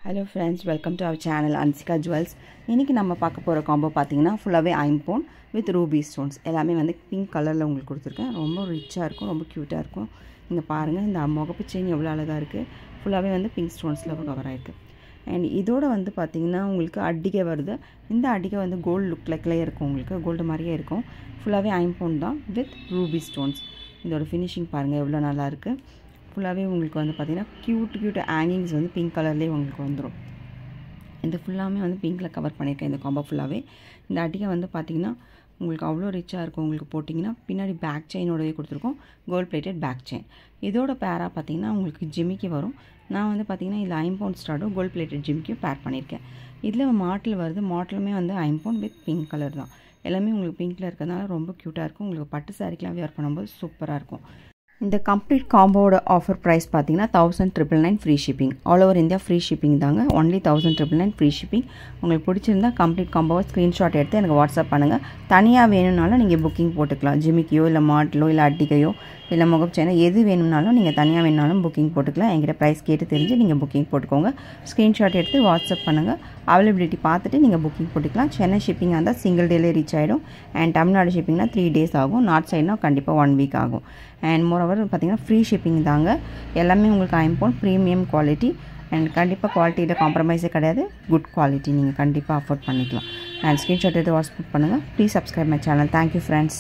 Hello friends, welcome to our channel Ansika Jewels. இன்னைக்கு நம்ம பார்க்க போற காம்போ பாத்தீங்கன்னா ஃபுல்லாவே ஐம்போன் with ruby stones. எல்லாமே வந்து பிங்க் கலர்ல உங்களுக்கு கொடுத்திருக்கேன். ரொம்ப ரிச்சா இருக்கும், ரொம்ப கியூட்டா இருக்கும். நீங்க பாருங்க இந்த முகப்பு செயின் எவ்வளவு அழகா இருக்கு. ஃபுல்லாவே வந்து பிங்க் ஸ்டோன்ஸ்ல கவர் ஆயிருக்கு. And இதோட வந்து பாத்தீங்கன்னா உங்களுக்கு அடிகை வருது. இந்த அடிகை வந்து கோல்ட் லுக் லைக்ல இருக்கும் உங்களுக்கு. கோல்ட் மாதிரியே இருக்கும். ஃபுல்லாவே ஐம்போன் தான் with ruby stones. இதோட ஃபினிஷிங் பாருங்க எவ்வளவு நல்லா இருக்கு. ஃபுல்லாவே உங்களுக்கு வந்து பாத்தீங்கன்னா கியூட் ஹேங்கிங்ஸ் வந்து பிங்க் கலர்லயே உங்களுக்கு வந்துரும். இந்த ஃபுல்லாமே வந்து பிங்க்ல கவர் பண்ணிருக்கேன் இந்த காம்போ ஃபுல்லாவே. இந்த அடிகை வந்து பாத்தீங்கன்னா உங்களுக்கு அவ்வளோ ரிச்சா இருக்கும். உங்களுக்கு போடிங்கனா பின்னாடி பேக் செயினோடவே கொடுத்திருக்கோம். Gold plated back chain. இதோட பேரா பாத்தீங்கன்னா உங்களுக்கு ஜிமிக்கி வரும். நான் வந்து பாத்தீங்கன்னா இல்ல ஐம்போன் ஸ்டார்டும் கோல்ட் பிளேட்டட் ஜிமிக்கியும் பேர் பண்ணிருக்கேன். இதுல மாடல் வருது. மாடலுமே வந்து ஐம்போன் வித் பிங்க் கலர் தான். எல்லாமே உங்களுக்கு பிங்க்ல இருக்கறனால ரொம்ப கியூட்டா இருக்கும். உங்களுக்கு பட்டு சாரிக்குலாம் வியர் பண்ணும்போது சூப்பரா இருக்கும். இந்த கம்ப்ளீட் காம்போட ஆஃபர் பிரைஸ் பாத்தீங்கன்னா 1999 free shipping. All over India free shipping தாங்க. only 1999 free shipping. உங்களுக்கு பிடிச்சிருந்தா கம்ப்ளீட் காம்போவை ஸ்கிரீன்ஷாட் எடுத்து எனக்கு வாட்ஸ்அப் பண்ணுங்க. தனியா வேணும்னாலும் நீங்க புக்கிங் போட்டுக்கலாம். ஜிமிக்கியோ இல்ல மாடலோ இல்ல அட்டிகையோ இல்ல முகப்பு செயினோ எது வேணும்னாலும் நீங்க தனியா வேணும்னாலும் புக்கிங் போட்டுக்கலாம். என்கிட்ட பிரைஸ் கேட்டு தெரிஞ்சு நீங்க புக்கிங் போட்டுக்கோங்க. ஸ்கிரீன்ஷாட் எடுத்து வாட்ஸ்அப் பண்ணுங்க. அவைலபிலிட்டி பார்த்துட்டு நீங்க புக்கிங் போட்டுக்கலாம். சென்னை ஷிப்பிங் இருந்தா சிங்கிள் டேல ரீச் ஆயிடும். and தமிழ்நாடு ஷிப்பிங்னா 3 days ஆகும். நார்த் சைடுனா கண்டிப்பா 1 week ஆகும். and moreover பாத்தீங்கன்னா ஃப்ரீ ஷிப்பிங் தாங்க. எல்லாமே உங்களுக்கு ஐம்போன் பிரீமியம் குவாலிட்டி and கண்டிப்பா குவாலிட்டில காம்ப்ரமைஸே கிடையாது. குட் குவாலிட்டி நீங்க கண்டிப்பா அஃபோர்ட் பண்ணிக்கலாம். and ஸ்கிரீன்ஷாட் எடுத்து வாட்ஸ்அப் பண்ணுங்க. Please subscribe my channel. Thank you friends.